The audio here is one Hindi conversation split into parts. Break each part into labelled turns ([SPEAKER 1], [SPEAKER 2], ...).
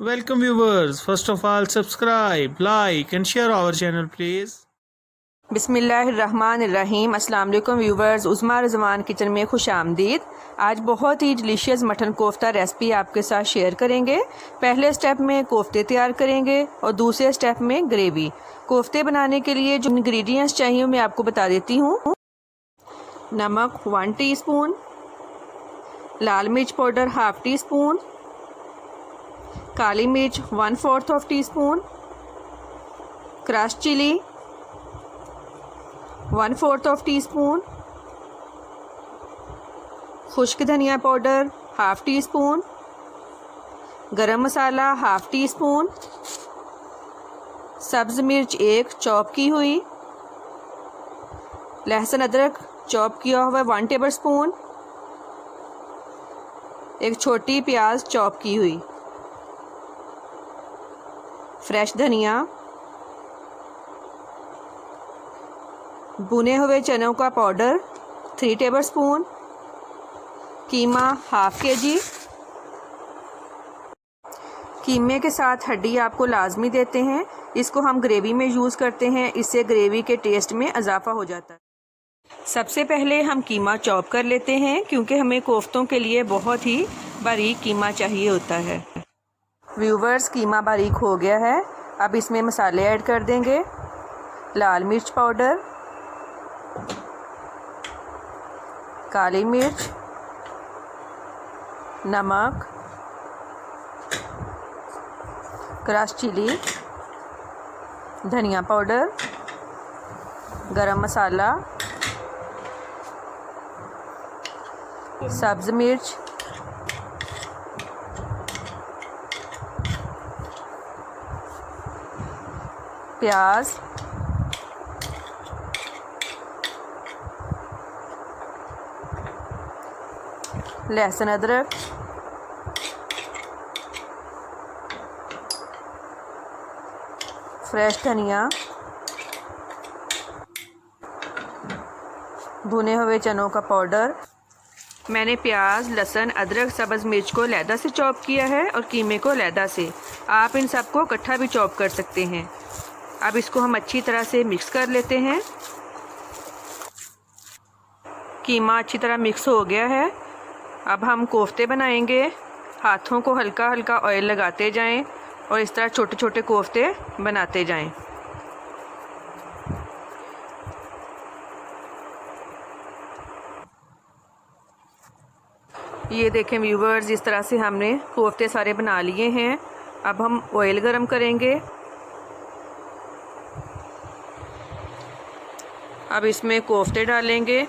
[SPEAKER 1] Welcome viewers. First of all, subscribe, like and share our channel please.
[SPEAKER 2] बिस्मिल्लाहिर्रहमानिर्रहीम। अस्सलाम वालेकुम व्यूवर्स, उस्मा रज़वान किचन में खुश आमदीद। आज बहुत ही डिलीशियस मटन कोफ्ता रेसिपी आपके साथ शेयर करेंगे। पहले स्टेप में कोफ्ते तैयार करेंगे और दूसरे स्टेप में ग्रेवी। कोफ्ते बनाने के लिए जो इंग्रेडिएंट्स चाहिए मैं आपको बता देती हूँ। नमक 1 टीस्पून, लाल मिर्च पाउडर हाफ टी स्पून, काली मिर्च 1/4 टीस्पून, क्रश चिली 1/4 टीस्पून, खुश्क धनिया पाउडर हाफ टी स्पून, गरम मसाला हाफ टी स्पून, सब्ज़ मिर्च 1 चॉप की हुई, लहसुन अदरक चॉप किया हुआ 1 टेबल स्पून, एक छोटी प्याज चॉप की हुई, फ्रेश धनिया, भुने हुए चनों का पाउडर 3 टेबल स्पून, कीमा हाफ केजी। कीमे के साथ हड्डी आपको लाजमी देते हैं, इसको हम ग्रेवी में यूज़ करते हैं, इससे ग्रेवी के टेस्ट में इजाफा हो जाता है। सबसे पहले हम कीमा चॉप कर लेते हैं क्योंकि हमें कोफ्तों के लिए बहुत ही बारीक कीमा चाहिए होता है। व्यूवर्स, कीमा बारीक हो गया है। अब इसमें मसाले ऐड कर देंगे। लाल मिर्च पाउडर, काली मिर्च, नमक, क्रश चिली, धनिया पाउडर, गरम मसाला, सब्ज़ मिर्च, प्याज, लहसुन अदरक, फ्रेश धनिया, भुने हुए चनों का पाउडर। मैंने प्याज, लहसुन, अदरक, सब्ज़ मिर्च को लैदा से चॉप किया है और कीमे को लैदा से। आप इन सबको इकट्ठा भी चॉप कर सकते हैं। अब इसको हम अच्छी तरह से मिक्स कर लेते हैं। कीमा अच्छी तरह मिक्स हो गया है। अब हम कोफ्ते बनाएंगे। हाथों को हल्का हल्का ऑयल लगाते जाएं और इस तरह छोटे छोटे कोफ्ते बनाते जाएं। ये देखें व्यूवर्स, इस तरह से हमने कोफ्ते सारे बना लिए हैं। अब हम ऑयल गरम करेंगे। अब इसमें कोफ्ते डालेंगे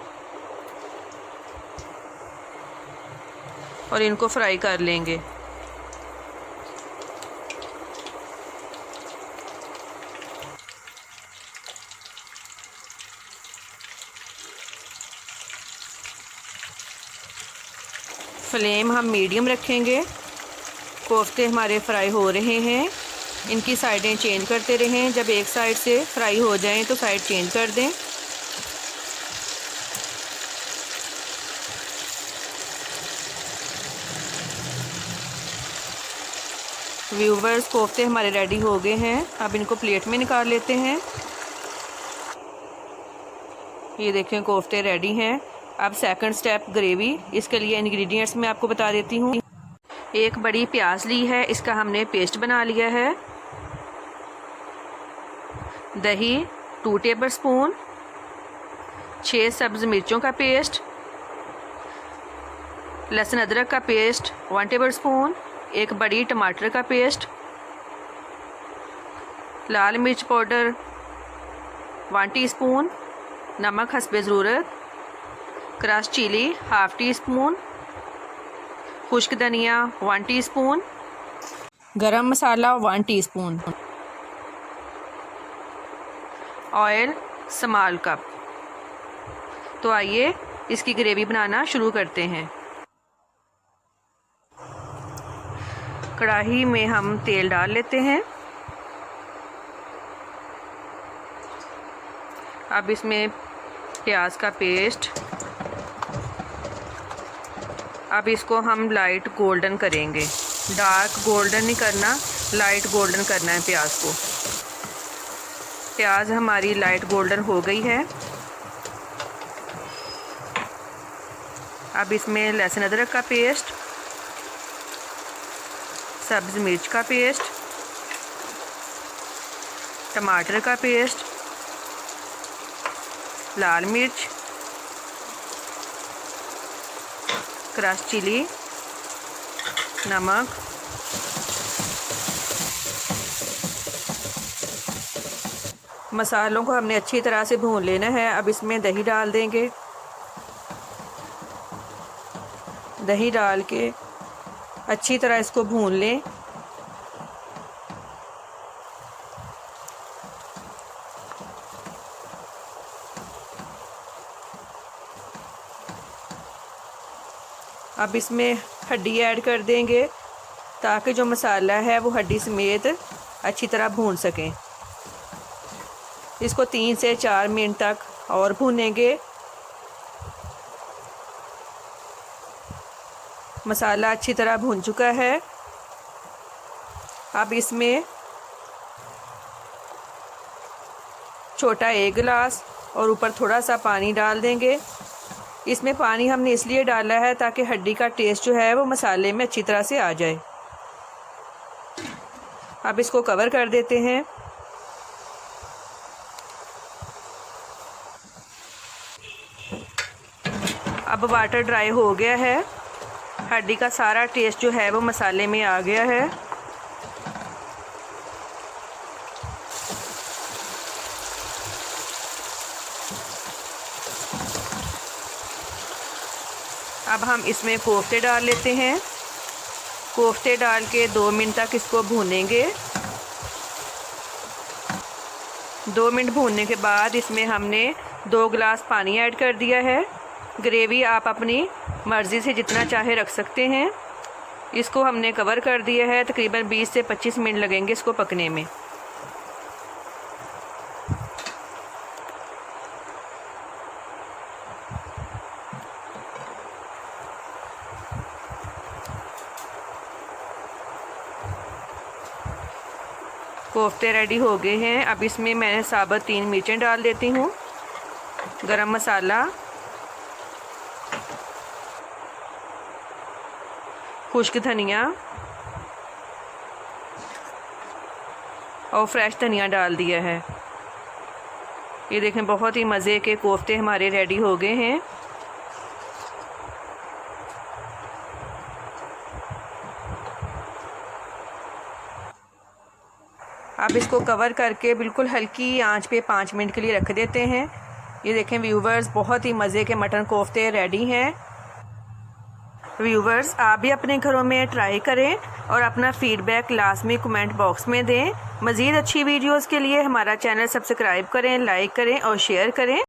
[SPEAKER 2] और इनको फ्राई कर लेंगे। फ्लेम हम मीडियम रखेंगे। कोफ्ते हमारे फ्राई हो रहे हैं, इनकी साइडें चेंज करते रहें। जब एक साइड से फ्राई हो जाएं तो साइड चेंज कर दें। व्यूवर्स, कोफ्ते हमारे रेडी हो गए हैं। अब इनको प्लेट में निकाल लेते हैं। ये देखें, कोफ्ते रेडी हैं। अब सेकंड स्टेप ग्रेवी। इसके लिए इंग्रेडिएंट्स मैं आपको बता देती हूँ। एक बड़ी प्याज ली है, इसका हमने पेस्ट बना लिया है। दही 2 टेबल स्पून, 6 सब्ज़ मिर्चों का पेस्ट, लहसुन अदरक का पेस्ट 1 टेबल स्पून, एक बड़ी टमाटर का पेस्ट, लाल मिर्च पाउडर 1 टीस्पून, नमक हस्बे ज़रूरत, crush chilli half teaspoon, खुश्क धनिया 1 teaspoon, garam masala 1 teaspoon, oil small cup. तो आइए इसकी ग्रेवी बनाना शुरू करते हैं। कढ़ाई में हम तेल डाल लेते हैं। अब इसमें प्याज का पेस्ट, अब इसको हम लाइट गोल्डन करेंगे। डार्क गोल्डन नहीं करना, लाइट गोल्डन करना है प्याज को। प्याज हमारी लाइट गोल्डन हो गई है। अब इसमें लहसुन अदरक का पेस्ट, सब्ज़ मिर्च का पेस्ट, टमाटर का पेस्ट, लाल मिर्च, क्रश चिली, नमक, मसालों को हमने अच्छी तरह से भून लेना है। अब इसमें दही डाल देंगे। दही डाल के अच्छी तरह इसको भून लें। अब इसमें हड्डी ऐड कर देंगे ताकि जो मसाला है वो हड्डी समेत अच्छी तरह भून सकें। इसको 3 से 4 मिनट तक और भूनेंगे। मसाला अच्छी तरह भून चुका है। अब इसमें छोटा 1 गिलास और ऊपर थोड़ा सा पानी डाल देंगे। इसमें पानी हमने इसलिए डाला है ताकि हड्डी का टेस्ट जो है वो मसाले में अच्छी तरह से आ जाए। अब इसको कवर कर देते हैं। अब वाटर ड्राई हो गया है। हड्डी का सारा टेस्ट जो है वो मसाले में आ गया है। अब हम इसमें कोफ्ते डाल लेते हैं। कोफ्ते डाल के 2 मिनट तक इसको भूनेंगे। 2 मिनट भूनने के बाद इसमें हमने 2 गिलास पानी ऐड कर दिया है। ग्रेवी आप अपनी मर्ज़ी से जितना चाहे रख सकते हैं। इसको हमने कवर कर दिया है। तकरीबन 20 से 25 मिनट लगेंगे इसको पकने में। कोफ्ते रेडी हो गए हैं। अब इसमें मैंने साबुत 3 मिर्चें डाल देती हूँ, गरम मसाला, खुश्क धनिया और फ्रेश धनिया डाल दिया है। ये देखें, बहुत ही मज़े के कोफ्ते हमारे रेडी हो गए हैं। अब इसको कवर करके बिल्कुल हल्की आंच पे 5 मिनट के लिए रख देते हैं। ये देखें व्यूवर्स, बहुत ही मज़े के मटन कोफ्ते रेडी हैं। व्यूवर्स, आप भी अपने घरों में ट्राई करें और अपना फीडबैक लाजमी कमेंट बॉक्स में दें। मज़ीद अच्छी वीडियोस के लिए हमारा चैनल सब्सक्राइब करें, लाइक करें और शेयर करें।